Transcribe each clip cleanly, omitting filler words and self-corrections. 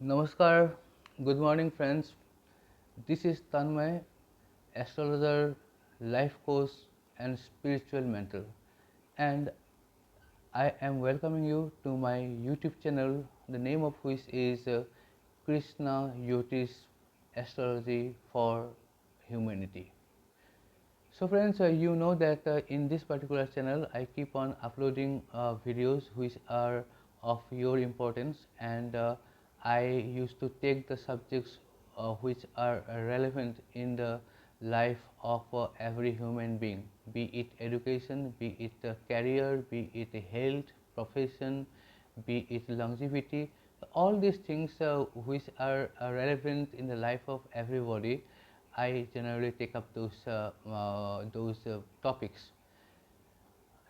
Namaskar, good morning friends. This is Tanmay, astrologer, life coach and spiritual mentor, and I am welcoming you to my YouTube channel, the name of which is Krishna Yotis Astrology for Humanity. So friends, you know that in this particular channel I keep on uploading videos which are of your importance, and I used to take the subjects which are relevant in the life of every human being, be it education, be it career, be it health, profession, be it longevity, all these things which are relevant in the life of everybody. I generally take up those topics.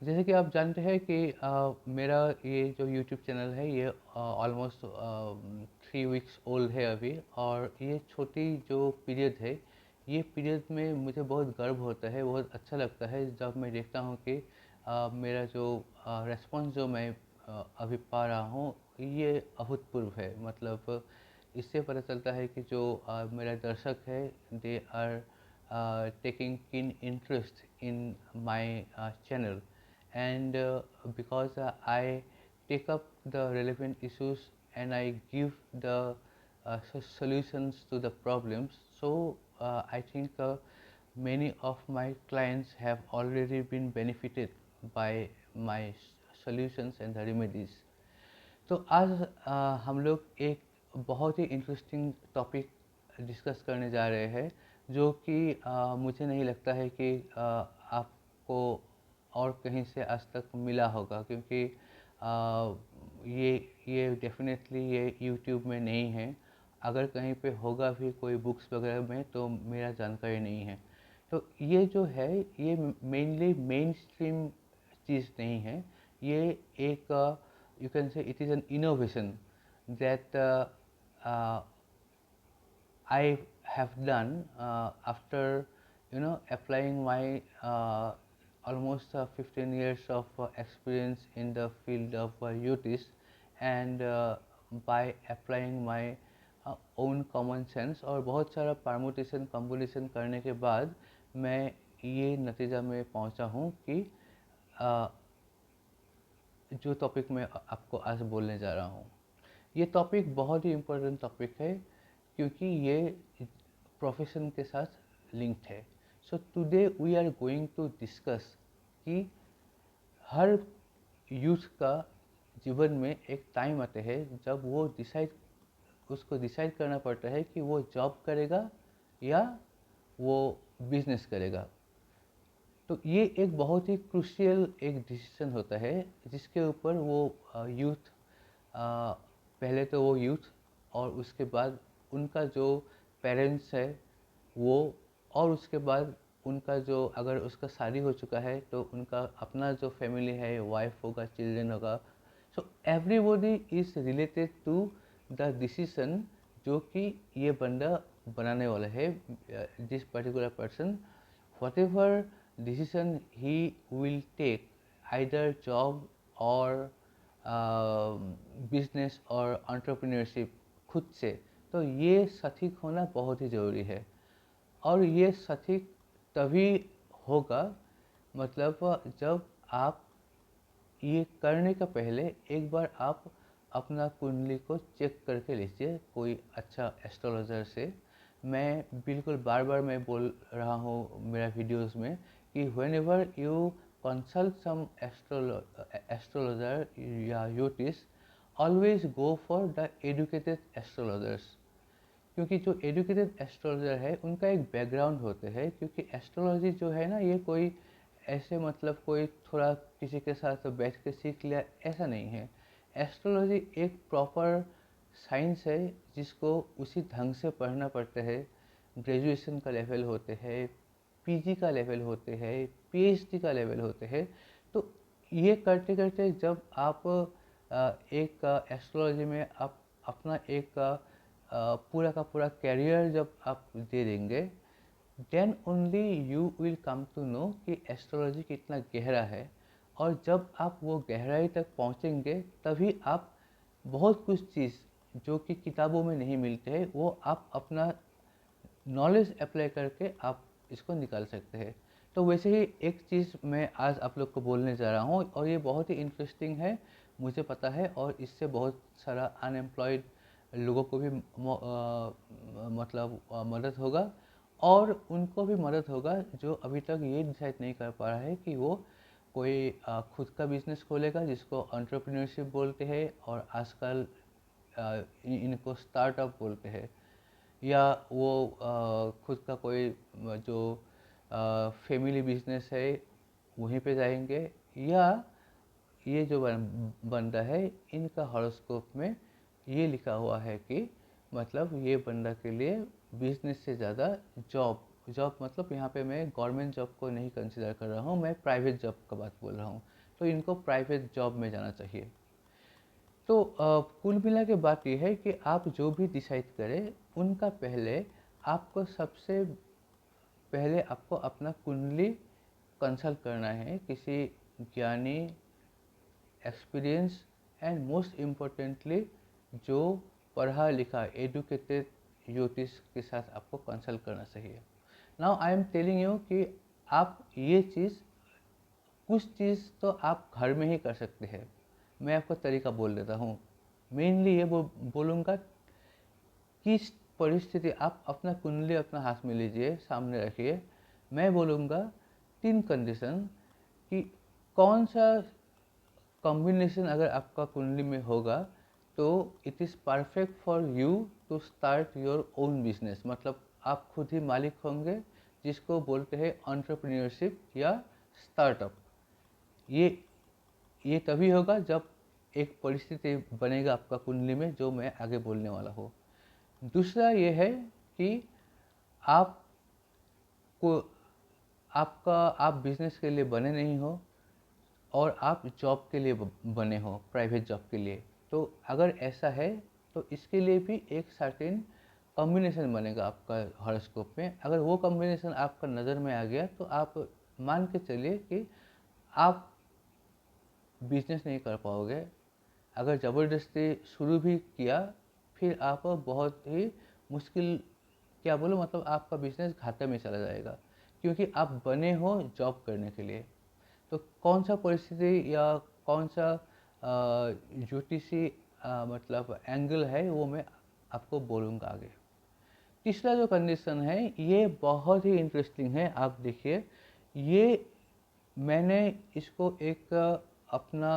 जैसे कि आप जानते हैं कि मेरा ये जो YouTube channel है ये ऑलमोस्ट 3 वीक्स ओल्ड है अभी, और ये छोटी जो पीरियड है, ये पीरियड में मुझे बहुत गर्व होता है, बहुत अच्छा लगता है जब मैं देखता हूँ कि मेरा जो रेस्पॉन्स जो मैं अभी पा रहा हूँ ये अभूतपूर्व है। मतलब इससे पता चलता है कि जो मेरा दर्शक है, they are taking keen interest in my channel, and because I take up the relevant issues and I give the solutions to the problems. So I think many of my clients have already been benefited by my solutions and the remedies. तो आज हम लोग एक बहुत ही interesting topic discuss करने जा रहे हैं, जो कि मुझे नहीं लगता है कि आपको और कहीं से आज तक मिला होगा, क्योंकि आ, ये ये डेफिनेटली ये यूट्यूब में नहीं है। अगर कहीं पे होगा भी कोई बुक्स वगैरह में तो मेरा जानकारी नहीं है। तो ये जो है ये मेनली मेन स्ट्रीम चीज़ नहीं है। ये एक you can say it is an innovation that uh, I have done after applying my almost 15 years of experience in the field of UTIS, and by applying my own common sense और बहुत सारा permutation combination करने के बाद मैं ये नतीजा में पहुंचा हूँ कि जो टॉपिक मैं आपको आज बोलने जा रहा हूँ, ये टॉपिक बहुत ही इम्पोर्टेंट टॉपिक है, क्योंकि ये प्रोफेशन के साथ लिंक्ड है। So today we are going to discuss कि हर यूथ का जीवन में एक टाइम आते हैं जब वो उसको डिसाइड करना पड़ता है कि वो जॉब करेगा या वो बिजनेस करेगा। तो ये एक बहुत ही क्रूशियल एक डिसीजन होता है, जिसके ऊपर वो यूथ, पहले तो वो यूथ और उसके बाद उनका जो पेरेंट्स है वो, और उसके बाद उनका जो, अगर उसका शादी हो चुका है तो उनका अपना जो फैमिली है, वाइफ होगा, चिल्ड्रन होगा। So everybody is related to the decision जो कि ये बंदा बनाने वाला है, this particular person, whatever decision he will take, either job or business और एंटरप्रेन्योरशिप खुद से, तो ये सटीक होना बहुत ही ज़रूरी है। और ये सटीक तभी होगा, मतलब जब आप ये करने का पहले एक बार आप अपना कुंडली को चेक करके लीजिए कोई अच्छा एस्ट्रोलॉजर से। मैं बिल्कुल बार बार मैं बोल रहा हूँ मेरा वीडियोस में कि whenever you consult some astrologer या यूटिस, always go for the educated astrologers, क्योंकि जो एजुकेटेड एस्ट्रोलॉजर है उनका एक बैकग्राउंड होते हैं। क्योंकि एस्ट्रोलॉजी जो है ना, ये कोई ऐसे मतलब कोई थोड़ा किसी के साथ बैठ के सीख लिया, ऐसा नहीं है। एस्ट्रोलॉजी एक प्रॉपर साइंस है, जिसको उसी ढंग से पढ़ना पड़ता है। ग्रेजुएशन का लेवल होते हैं, पीजी का लेवल होते हैं, पीएचडी का लेवल होते हैं। तो ये करते करते जब आप एक एस्ट्रोलॉजी में आप अपना एक पूरा का पूरा कैरियर जब आप दे देंगे, then only you will come to know कि एस्ट्रोलॉजी कितना गहरा है। और जब आप वो गहराई तक पहुंचेंगे तभी आप बहुत कुछ चीज़ जो कि किताबों में नहीं मिलते हैं, वो आप अपना नॉलेज अप्लाई करके आप इसको निकाल सकते हैं। तो वैसे ही एक चीज़ मैं आज आप लोग को बोलने जा रहा हूँ और ये बहुत ही इंटरेस्टिंग है, मुझे पता है, और इससे बहुत सारा अनएम्प्लॉयड लोगों को भी मतलब मदद होगा, और उनको भी मदद होगा जो अभी तक ये डिसाइड नहीं कर पा रहा है कि वो कोई खुद का बिजनेस खोलेगा, जिसको एंटरप्रेन्योरशिप बोलते हैं, और आजकल इनको स्टार्टअप बोलते हैं, या वो खुद का कोई जो फैमिली बिजनेस है वहीं पे जाएंगे, या ये जो बंदा है, इनका हॉरोस्कोप में ये लिखा हुआ है कि मतलब ये बंदा के लिए बिजनेस से ज़्यादा जॉब, जॉब मतलब यहाँ पे मैं गवर्नमेंट जॉब को नहीं कंसिडर कर रहा हूँ, मैं प्राइवेट जॉब का बात बोल रहा हूँ, तो इनको प्राइवेट जॉब में जाना चाहिए। तो कुल मिला के बात यह है कि आप जो भी डिसाइड करें, उनका पहले आपको सबसे पहले आपको अपना कुंडली कंसल्ट करना है किसी ज्ञानी, एक्सपीरियंस एंड मोस्ट इम्पोर्टेंटली जो पढ़ा लिखा एजुकेटेड ज्योतिष के साथ आपको कंसल्ट करना चाहिए। Now I am telling you कि आप ये चीज़, कुछ चीज़ तो आप घर में ही कर सकते हैं। मैं आपको तरीका बोल देता हूँ। मेनली ये बोलूँगा, किस परिस्थिति, आप अपना कुंडली अपना हाथ में लीजिए, सामने रखिए, मैं बोलूँगा 3 कंडीशन कि कौन सा कॉम्बिनेशन अगर आपका कुंडली में होगा तो it is perfect for you to start your own business, मतलब आप खुद ही मालिक होंगे, जिसको बोलते हैं एंटरप्रेन्योरशिप या स्टार्टअप। ये तभी होगा जब एक परिस्थिति बनेगा आपका कुंडली में, जो मैं आगे बोलने वाला हूँ। दूसरा ये है कि आप को आपका आप बिजनेस के लिए बने नहीं हो, और आप जॉब के लिए बने हो, प्राइवेट जॉब के लिए। तो अगर ऐसा है तो इसके लिए भी एक सर्टेन कॉम्बिनेशन बनेगा आपका हॉरोस्कोप में। अगर वो कॉम्बिनेशन आपका नज़र में आ गया तो आप मान के चलिए कि आप बिजनेस नहीं कर पाओगे। अगर ज़बरदस्ती शुरू भी किया, फिर आप बहुत ही मुश्किल, क्या बोलो, मतलब आपका बिजनेस घाटे में चला जाएगा, क्योंकि आप बने हो जॉब करने के लिए। तो कौन सा परिस्थिति या कौन सा ज्योतिषी मतलब एंगल है, वो मैं आपको बोलूँगा आगे। तीसरा जो कंडीशन है ये बहुत ही इंटरेस्टिंग है। आप देखिए, ये मैंने इसको एक अपना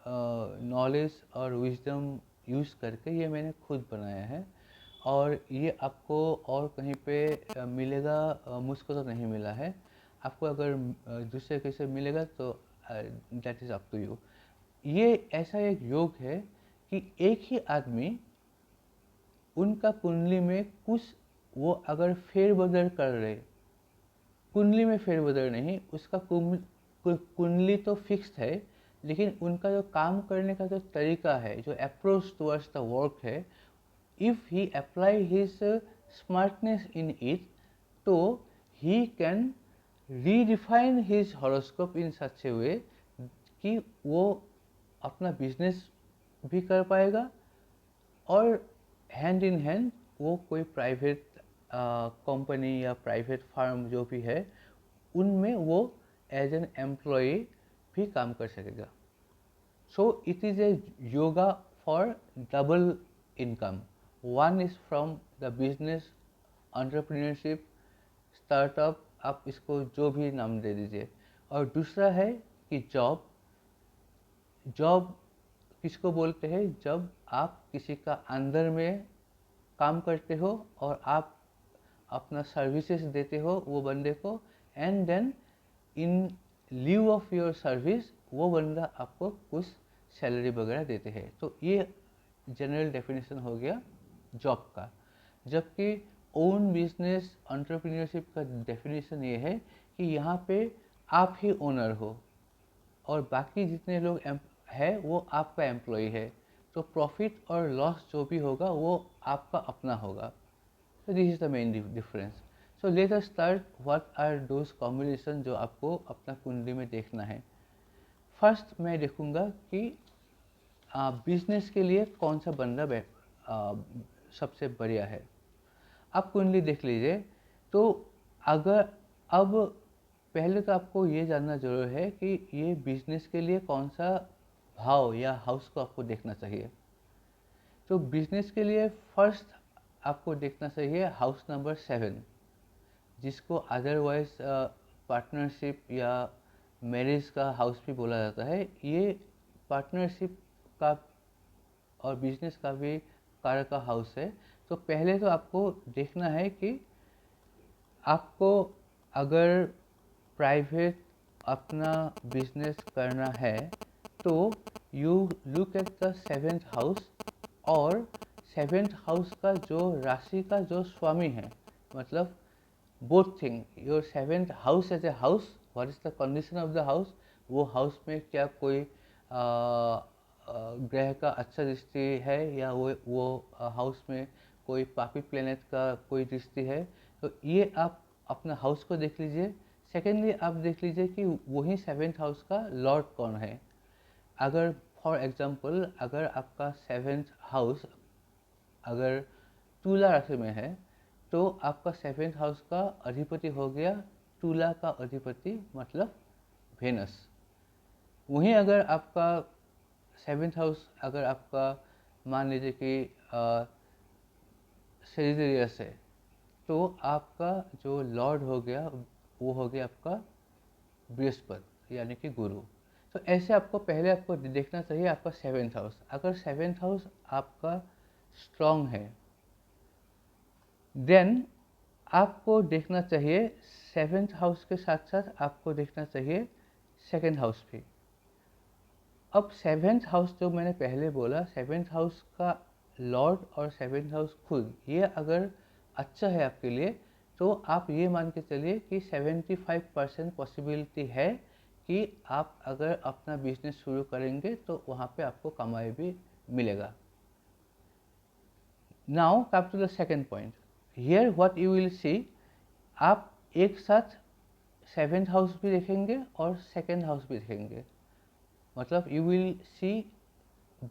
नॉलेज और विजडम यूज़ करके ये मैंने खुद बनाया है, और ये आपको और कहीं पे मिलेगा, मुझको तो नहीं मिला है। आपको अगर दूसरे किसी से मिलेगा तो that is up to you. ये ऐसा एक योग है कि एक ही आदमी, उनका कुंडली में कुछ, वो अगर फेरबदल कर रहे, कुंडली में फेरबदल नहीं, उसका कुंडली तो फिक्स्ड है, लेकिन उनका जो काम करने का जो तरीका है, जो अप्रोच टुवर्ड्स द वर्क है, if he apply his smartness in it, तो he can redefine his horoscope in such a way कि वो अपना बिजनेस भी कर पाएगा, और हैंड इन हैंड वो कोई प्राइवेट कंपनी या प्राइवेट फार्म जो भी है, उनमें वो एज एन एम्प्लॉय भी काम कर सकेगा। So it is a yoga for double income. One is from the business, entrepreneurship, startup, आप इसको जो भी नाम दे दीजिए। और दूसरा है कि जॉब। जॉब किसको बोलते हैं? जब आप किसी का अंदर में काम करते हो और आप अपना सर्विसेज देते हो वो बंदे को, and then in leave of your service वो बंदा आपको कुछ सैलरी वगैरह देते हैं। तो ये जनरल डेफिनेशन हो गया जॉब का। जबकि ओन बिजनेस एंटरप्रेन्योरशिप का डेफिनेशन ये है कि यहाँ पे आप ही ओनर हो और बाकी जितने लोग है वो आपका एम्प्लॉय है, तो प्रॉफिट और लॉस जो भी होगा वो आपका अपना होगा। So this is the main difference. So let us start. What are those combination जो आपको अपना कुंडली में देखना है। फर्स्ट मैं देखूंगा कि बिजनेस के लिए कौन सा बंदा सबसे बढ़िया है। आप कुंडली देख लीजिए। तो अगर अब पहले तो आपको ये जानना जरूर है कि ये बिजनेस के लिए कौन सा भाव या हाउस को आपको देखना चाहिए। तो बिजनेस के लिए फर्स्ट आपको देखना चाहिए हाउस नंबर 7, जिसको अदरवाइज पार्टनरशिप या मैरिज का हाउस भी बोला जाता है। ये पार्टनरशिप का और बिजनेस का भी कारक का हाउस है। तो पहले तो आपको देखना है कि आपको अगर प्राइवेट अपना बिजनेस करना है तो you look at the 7th house, और 7th हाउस का जो राशि का जो स्वामी है, मतलब both thing, your 7th house as a house, what is the condition of the house, वो हाउस में क्या कोई ग्रह का अच्छा दृष्टि है या वो हाउस में कोई पापी प्लेनेट का कोई दृष्टि है। तो ये आप अपना हाउस को देख लीजिए। सेकेंडली आप देख लीजिए कि वही 7th हाउस का लॉर्ड कौन है। अगर फॉर एग्जांपल अगर आपका 7th हाउस अगर तुला राशि में है तो आपका 7th हाउस का अधिपति हो गया तुला का अधिपति, मतलब वेनस। वहीं अगर आपका 7th हाउस अगर आपका मान लीजिए कि सेजिटेरियस है तो आपका जो लॉर्ड हो गया वो हो गया आपका बृहस्पति यानी कि गुरु। तो ऐसे आपको पहले आपको देखना चाहिए आपका 7th हाउस। अगर 7th हाउस आपका स्ट्रॉन्ग है देन आपको देखना चाहिए 7th हाउस के साथ साथ आपको देखना चाहिए 2nd हाउस भी। अब 7th हाउस जो मैंने पहले बोला 7th हाउस का लॉर्ड और 7th हाउस खुद ये अगर अच्छा है आपके लिए तो आप ये मान के चलिए कि 75% पॉसिबिलिटी है कि आप अगर अपना बिजनेस शुरू करेंगे तो वहाँ पे आपको कमाई भी मिलेगा। Now come to the second point. Here what you will see, आप एक साथ 7th हाउस भी देखेंगे और 2nd हाउस भी देखेंगे, मतलब you will C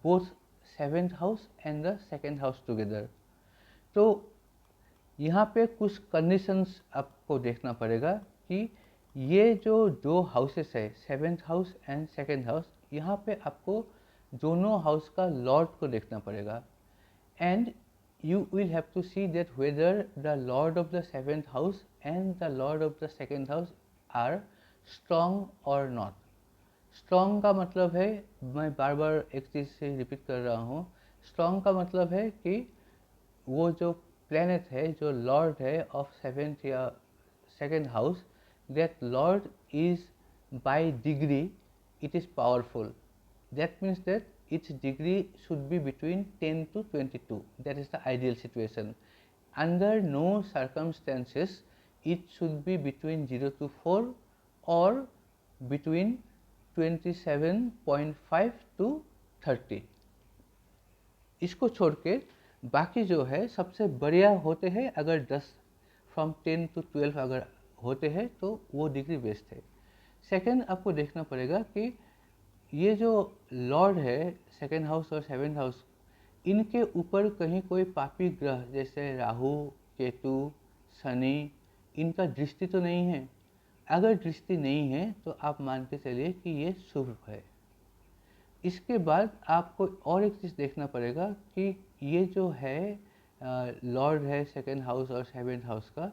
both 7th house and the 2nd house together. तो यहाँ पे कुछ कंडीशंस आपको देखना पड़ेगा कि ये जो दो हाउसेस है 7th house and 2nd house, यहाँ पे आपको दोनों हाउस का लॉर्ड को देखना पड़ेगा। And you will have to see that whether the lord of the 7th house and the lord of the 2nd house are strong or not। Strong का मतलब है, मैं बार बार एक चीज़ से रिपीट कर रहा हूँ, स्ट्रॉन्ग का मतलब है कि वो जो प्लेनेट है जो लॉर्ड है ऑफ 7th या 2nd house, that Lord is by degree it is powerful. That means that its degree should be between 10 to 22. That is the ideal situation. Under no circumstances it should be between 0 to 4 or between 27.5 to 30। इसको छोड़ के बाकी जो है सबसे बढ़िया होते हैं। अगर 10 फ्रॉम 10 to 12 अगर होते हैं तो वो डिग्री बेस्ट है। सेकंड आपको देखना पड़ेगा कि ये जो लॉर्ड है 2nd हाउस और 7th हाउस, इनके ऊपर कहीं कोई पापी ग्रह जैसे राहु, केतु, शनि, इनका दृष्टि तो नहीं है। अगर दृष्टि नहीं है तो आप मान के चलिए कि ये शुभ है। इसके बाद आपको और एक चीज़ देखना पड़ेगा कि ये जो है लॉर्ड है 2nd हाउस और 7th हाउस का,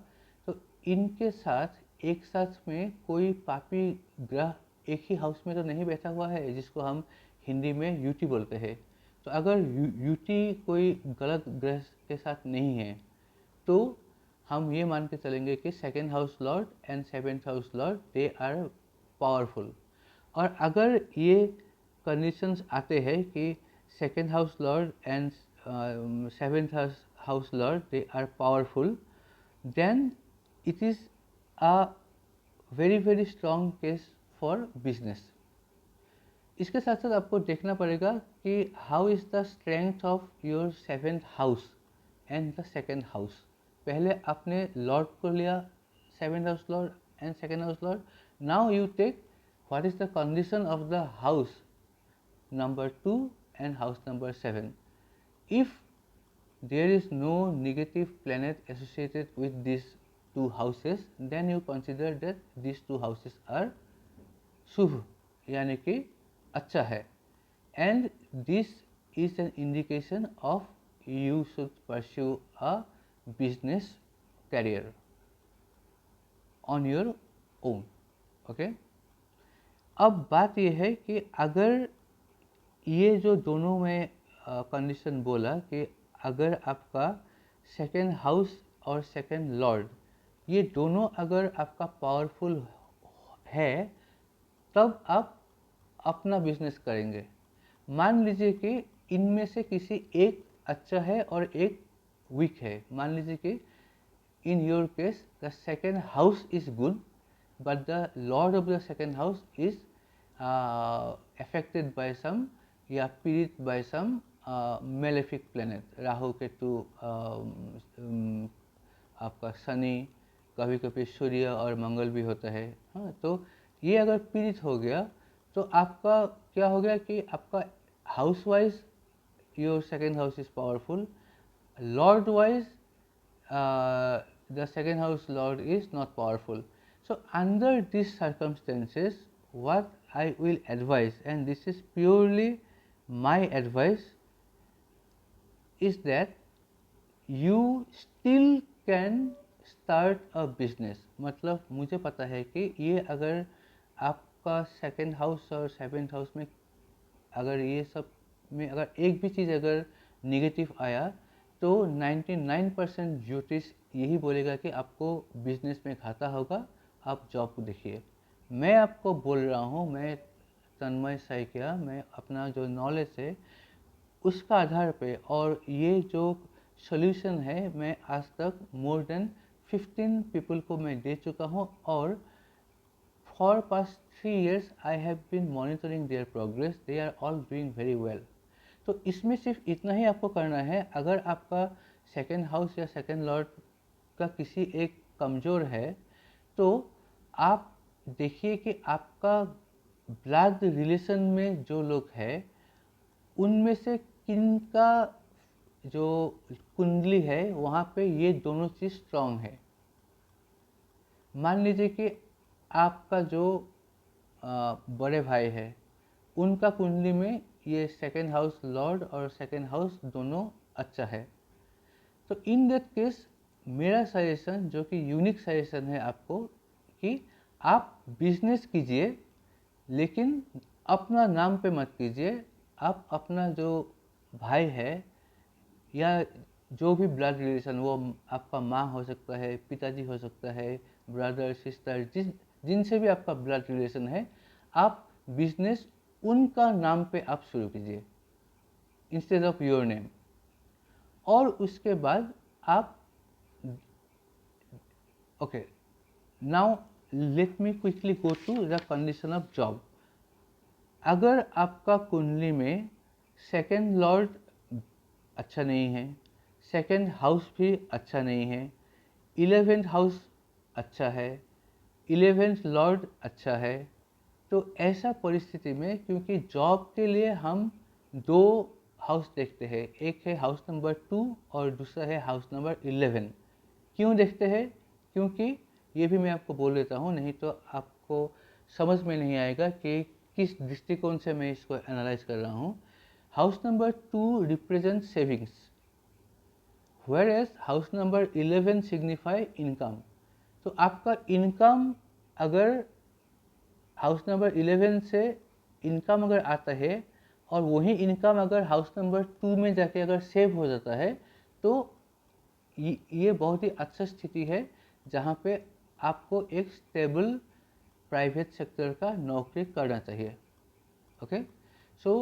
तो इनके साथ एक साथ में कोई पापी ग्रह एक ही हाउस में तो नहीं बैठा हुआ है, जिसको हम हिंदी में यूटी बोलते हैं। तो अगर यूटी कोई गलत ग्रह के साथ नहीं है तो हम ये मान के चलेंगे कि 2nd house lord and 7th house lord they are powerful. और अगर ये कंडीशंस आते हैं कि 2nd house lord and 7th house lord they are powerful, then it is a very strong case for business. इसके साथ साथ आपको देखना पड़ेगा कि how is the strength of your 7th house and the 2nd house. पहले आपने lord को लिया 7th house lord and 2nd house Lord. Now you take what is the condition of the house number 2 and house number 7। If there is no negative planet associated with these two houses, then you consider that these two houses are शुभ यानी कि अच्छा है, and this is an indication of you should pursue a business career on your own. Okay? अब बात ये है कि अगर ये जो दोनों में कंडीशन बोला कि अगर आपका सेकेंड हाउस और सेकेंड लॉर्ड ये दोनों अगर आपका पावरफुल है, तब आप अपना बिजनेस करेंगे। मान लीजिए कि इनमें से किसी एक अच्छा है और एक वीक है। मान लीजिए कि in your case the second house is good, but the lord of the second house is affected by some या पीड़ित by some malefic planet, Rahu Ketu, आपका शनि, कभी कभी सूर्य और मंगल भी होता है। हाँ, तो ये अगर पीड़ित हो गया तो आपका क्या हो गया कि आपका house wise your second house is powerful, Lord wise the second house lord is not powerful. So under these circumstances, what I will advise, and this is purely my advice, is that you still can start a business. मतलब मुझे पता है कि ये अगर आपका second house और seventh house में अगर ये सब में अगर एक भी चीज़ अगर नेगेटिव आया तो 99% ज्योतिष यही बोलेगा कि आपको बिजनेस में घाटा होगा, आप जॉब को देखिए। मैं आपको बोल रहा हूँ, मैं तन्मय सैकिया, मैं अपना जो नॉलेज है उसका आधार पे और ये जो सॉल्यूशन है मैं आज तक मोर देन 15 पीपल को मैं दे चुका हूँ और for past 3 years I have been monitoring their progress, they are all doing very well. तो इसमें सिर्फ इतना ही आपको करना है, अगर आपका सेकेंड हाउस या सेकेंड लॉर्ड का किसी एक कमज़ोर है तो आप देखिए कि आपका ब्लड रिलेशन में जो लोग हैं उनमें से किनका जो कुंडली है वहाँ पे ये दोनों चीज़ स्ट्रांग है। मान लीजिए कि आपका जो बड़े भाई है उनका कुंडली में ये सेकेंड हाउस लॉर्ड और सेकेंड हाउस दोनों अच्छा है, तो इन दैट केस मेरा सजेशन जो कि यूनिक सजेशन है आपको कि आप बिजनेस कीजिए, लेकिन अपना नाम पे मत कीजिए। आप अपना जो भाई है या जो भी ब्लड रिलेशन, वो आपका माँ हो सकता है, पिताजी हो सकता है, ब्रदर सिस्टर, जिनसे भी आपका ब्लड रिलेशन है, आप बिजनेस उनका नाम पे आप शुरू कीजिए इंस्टेड ऑफ योर नेम। और उसके बाद आप okay, now let me quickly go to the condition of job. अगर आपका कुंडली में सेकेंड लॉर्ड अच्छा नहीं है, सेकेंड हाउस भी अच्छा नहीं है, 11th हाउस अच्छा है, 11th लॉर्ड अच्छा है, तो ऐसा परिस्थिति में क्योंकि जॉब के लिए हम दो हाउस देखते हैं, एक है हाउस नंबर 2 और दूसरा है हाउस नंबर 11। क्यों देखते हैं? क्योंकि ये भी मैं आपको बोल देता हूँ, नहीं तो आपको समझ में नहीं आएगा कि किस दृष्टिकोण से मैं इसको एनालाइज कर रहा हूँ। House number 2 represent savings, whereas house number 11 signify income. तो आपका इनकम अगर हाउस नंबर 11 से इनकम अगर आता है और वही इनकम अगर हाउस नंबर 2 में जाके अगर सेव हो जाता है तो ये बहुत ही अच्छा स्थिति है जहाँ पे आपको एक स्टेबल प्राइवेट सेक्टर का नौकरी करना चाहिए। Okay, so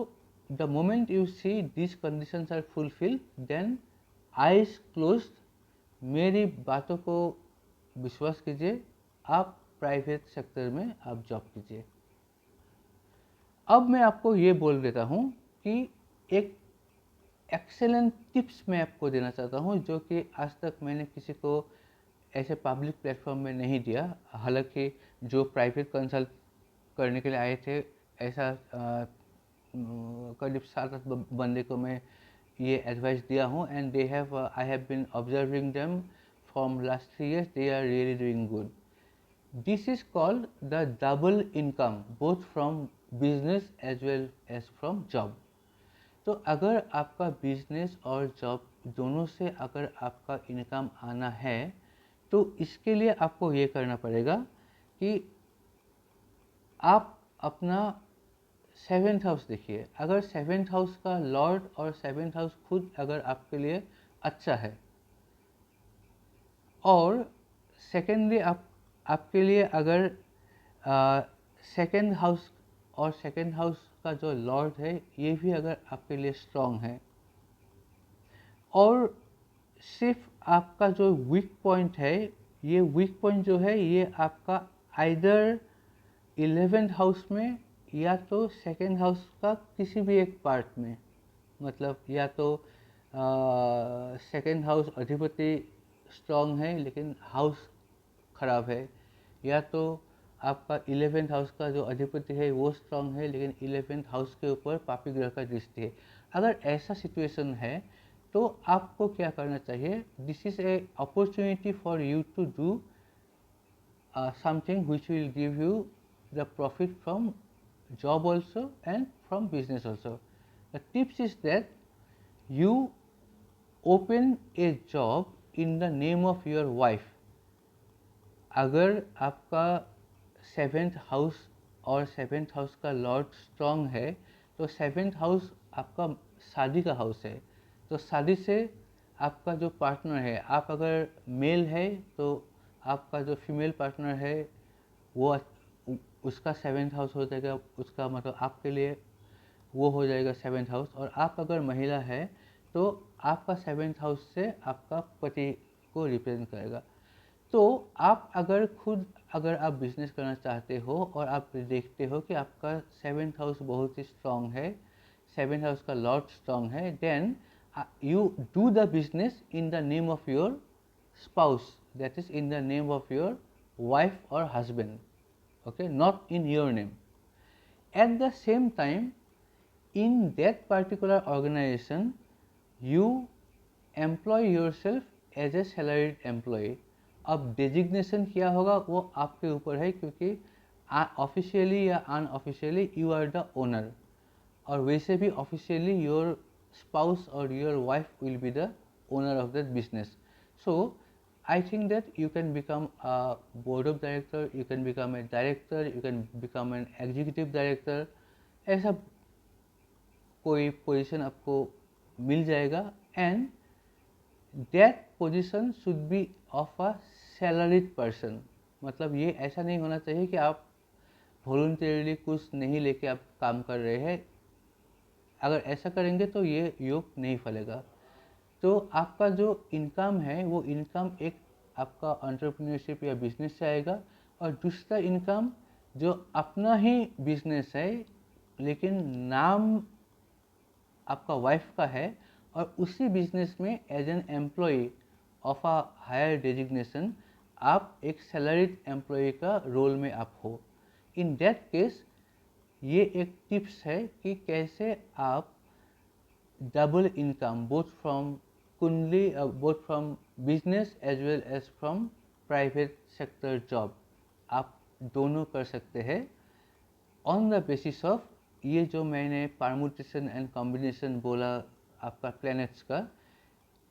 the moment you see this conditions are fulfil then eyes closed, मेरी बातों को विश्वास कीजिए, आप प्राइवेट सेक्टर में आप जॉब कीजिए। अब मैं आपको ये बोल देता हूँ कि एक एक्सेलेंट टिप्स मैं आपको देना चाहता हूँ जो कि आज तक मैंने किसी को ऐसे पब्लिक प्लेटफॉर्म में नहीं दिया। हालांकि जो प्राइवेट कंसल्ट करने के लिए आए थे, ऐसा करीब 7-8 बंदे को मैं ये एडवाइस दिया हूँ, and they have I have been observing them from last 3 years. They are really doing good. This is called the double income both from business as well as from job. तो अगर आपका business और job दोनों से अगर आपका income आना है, तो इसके लिए आपको ये करना पड़ेगा कि आप अपना 7th हाउस देखिए. अगर 7th हाउस का लॉर्ड और 7th हाउस खुद अगर आपके लिए अच्छा है, और सेकेंडली आपके लिए अगर सेकेंड हाउस और सेकेंड हाउस का जो लॉर्ड है ये भी अगर आपके लिए स्ट्रॉन्ग है, और सिर्फ आपका जो वीक पॉइंट है, ये वीक पॉइंट जो है ये आपका आइदर 11th हाउस में या तो सेकेंड हाउस का किसी भी एक पार्ट में, मतलब या तो सेकेंड हाउस अधिपति स्ट्रॉन्ग है लेकिन हाउस खराब है, या तो आपका 11th हाउस का जो अधिपति है वो स्ट्रॉन्ग है लेकिन 11th हाउस के ऊपर पापी ग्रह का दृष्टि है. अगर ऐसा सिचुएशन है तो आपको क्या करना चाहिए? This is a opportunity for you to do something which will give you the profit from job also and from business also. The tips is that you open a job in the name of your wife. अगर आपका 7th house और 7th house का Lord strong है तो 7th house आपका शादी का house है, तो शादी से आपका जो पार्टनर है, आप अगर मेल है तो आपका जो फीमेल पार्टनर है वो उसका 7th हाउस हो जाएगा, उसका मतलब आपके लिए वो हो जाएगा 7th हाउस. और आप अगर महिला है तो आपका 7th हाउस से आपका पति को रिप्रेजेंट करेगा. तो आप अगर आप बिजनेस करना चाहते हो और आप देखते हो कि आपका 7th हाउस बहुत ही स्ट्रॉन्ग है, 7th हाउस का लॉर्ड स्ट्रॉन्ग है, then you do the business in the name of your spouse, that is in the name of your wife or husband, okay, not in your name. At the same time, in that particular organization you employ yourself as a salaried employee. अब designation क्या होगा वो आपके ऊपर है, क्योंकि officially या unofficially you are the owner, और वैसे भी officially your spouse or your wife will be the owner of that business. So I think that you can become a board of director, you can become a director, you can become an executive director. ऐसा कोई position आपको मिल जाएगा, and that position should be of a salaried person. मतलब ये ऐसा नहीं होना चाहिए कि आप वॉलंटियरली कुछ नहीं लेके आप काम कर रहे हैं. अगर ऐसा करेंगे तो ये योग नहीं फलेगा. तो आपका जो इनकम है वो इनकम एक आपका एंटरप्रेन्योरशिप या बिजनेस से आएगा, और दूसरा इनकम जो अपना ही बिजनेस है लेकिन नाम आपका वाइफ का है, और उसी बिजनेस में as an employ of a higher designation आप एक सैलरीड एम्प्लॉय का रोल में आप हो. इन दैट केस ये एक टिप्स है कि कैसे आप डबल इनकम बोथ फ्रॉम कुंडली, both from business as well as from private sector job आप दोनों कर सकते हैं ऑन द बेसिस ऑफ ये जो मैंने परमुटेशन एंड कॉम्बिनेशन बोला आपका प्लैनेट्स का.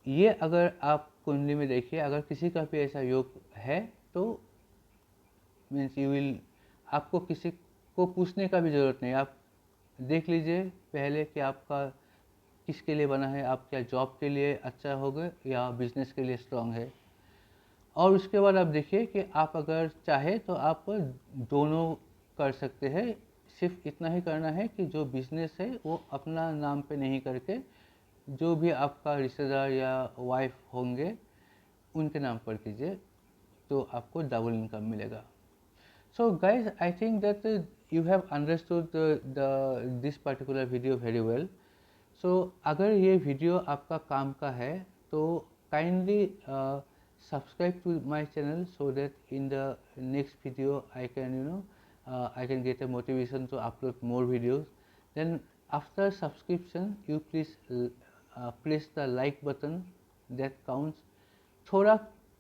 ये अगर आप कुंडली में देखिए, अगर किसी का भी ऐसा योग है तो मीन्स यू विल, आपको किसी को पूछने का भी ज़रूरत नहीं. आप देख लीजिए पहले कि आपका किसके लिए बना है, आप क्या जॉब के लिए अच्छा होगा या बिजनेस के लिए स्ट्रांग है. और उसके बाद आप देखिए कि आप अगर चाहे तो आप दोनों कर सकते हैं. सिर्फ इतना ही करना है कि जो बिजनेस है वो अपना नाम पे नहीं करके जो भी आपका रिश्तेदार या वाइफ होंगे उनके नाम पर कीजिए, तो आपको डबल इनकम मिलेगा. So guys, I think that you have understood this particular video very well. So अगर ये वीडियो आपका काम का है तो kindly subscribe to my channel so that in the next video I can I can get a motivation to upload more videos. Then after subscription you please press the like button, that counts. थोड़ा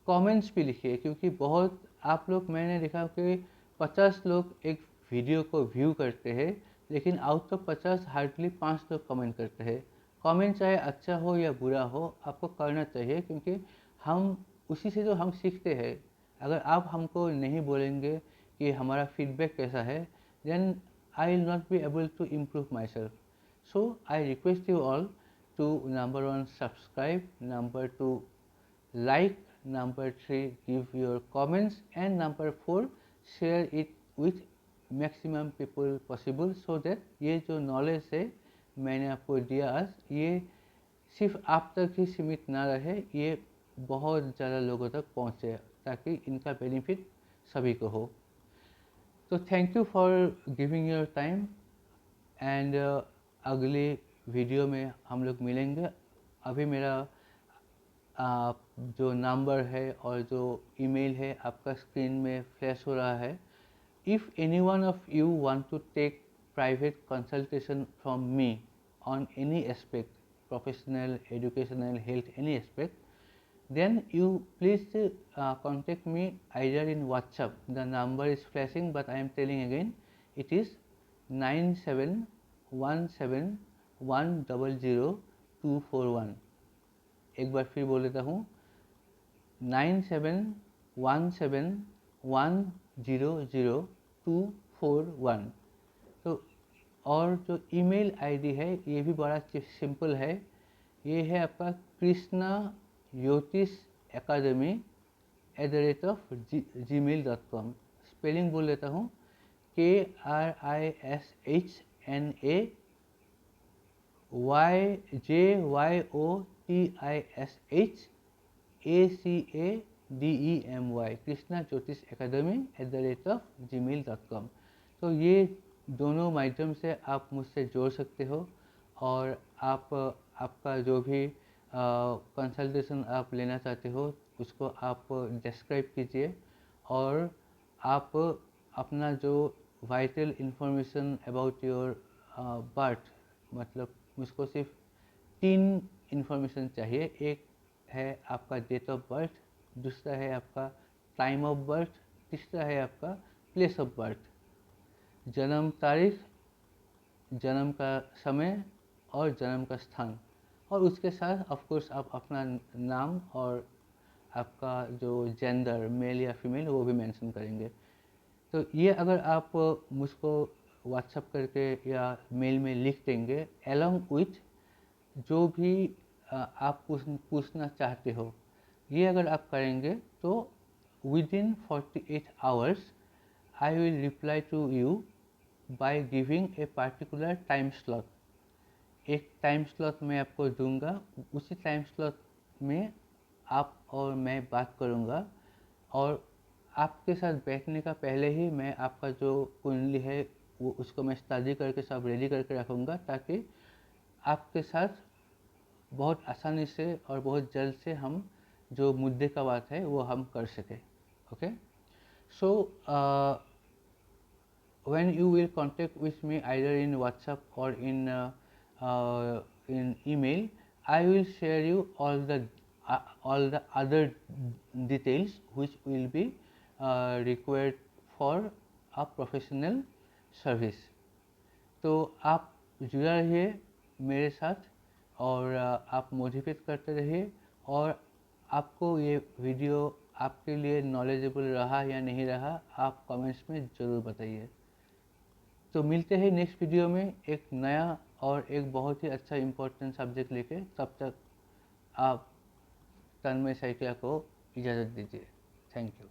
comments भी लिखिए, क्योंकि बहुत आप लोग, मैंने देखा कि 50 लोग एक वीडियो को व्यू करते हैं, लेकिन आउट ऑफ 50 हार्डली 5 लोग कमेंट करते हैं। कमेंट चाहे अच्छा हो या बुरा हो, आपको करना चाहिए, क्योंकि हम उसी से जो हम सीखते हैं। अगर आप हमको नहीं बोलेंगे कि हमारा फीडबैक कैसा है, then I will not be able to improve myself. So I request you all to, number 1 subscribe, number 2 like, number 3 give your comments, and number 4 share it with maximum people possible, so that ये जो knowledge है मैंने आपको दिया आज, ये सिर्फ आप तक ही सीमित ना रहे, ये बहुत ज़्यादा लोगों तक पहुँचे, ताकि इनका बेनिफिट सभी को हो। तो thank you for giving your time, and अगले वीडियो में हम लोग मिलेंगे। अभी मेरा जो नंबर है और जो ईमेल है आपका स्क्रीन में फ्लैश हो रहा है। If any one of you want to take private consultation from me on any aspect, professional, educational, health, any aspect, then you please contact me either in WhatsApp. The number is flashing, but I am telling again, it is 9717100241। एक बार फिर बोल देता हूँ, 9717100241। तो और जो email ID है ये भी बड़ा सिंपल है, ये है आपका krishnajyotisacademy@gmail.com। स्पेलिंग बोल देता हूँ, KRISHNAYYOTISHACADEMY, krishnajyotisacademy@gmail.com। तो ये दोनों माध्यम से आप मुझसे जोड़ सकते हो, और आप आपका जो भी कंसल्टेशन आप लेना चाहते हो उसको आप डिस्क्राइब कीजिए, और आप अपना जो vital information about your birth, मतलब मुझको सिर्फ 3 इंफॉर्मेशन चाहिए। एक है आपका डेट ऑफ बर्थ, दूसरा है आपका टाइम ऑफ बर्थ, तीसरा है आपका प्लेस ऑफ बर्थ, जन्म तारीख, जन्म का समय और जन्म का स्थान, और उसके साथ ऑफ कोर्स आप अपना नाम और आपका जो जेंडर, मेल या फीमेल, वो भी मेंशन करेंगे। तो ये अगर आप मुझको व्हाट्सएप करके या मेल में लिख देंगे, एलोंग विथ जो भी आप पूछना चाहते हो, ये अगर आप करेंगे, तो within 48 hours I will reply to you by giving a particular time slot. एक टाइम स्लॉट मैं आपको दूंगा, उसी टाइम स्लॉट में आप और मैं बात करूंगा, और आपके साथ बैठने का पहले ही मैं आपका जो कुंडली है वो उसको मैं स्टडी करके सब रेडी करके रखूँगा, ताकि आपके साथ बहुत आसानी से और बहुत जल्द से हम जो मुद्दे का बात है वो हम कर सकें। Okay, so when you will contact with me either in WhatsApp or in email, I will share you all the other details which will be required for a professional service। तो आप जुड़ा रहिए मेरे साथ, और आप मोटिवेट करते रहिए, और आपको ये वीडियो आपके लिए नॉलेजेबल रहा या नहीं रहा, आप कमेंट्स में ज़रूर बताइए। तो मिलते हैं नेक्स्ट वीडियो में एक नया और एक बहुत ही अच्छा इम्पोर्टेंट सब्जेक्ट लेके। तब तक आप तन्मय सैकिया को इजाज़त दीजिए। Thank you.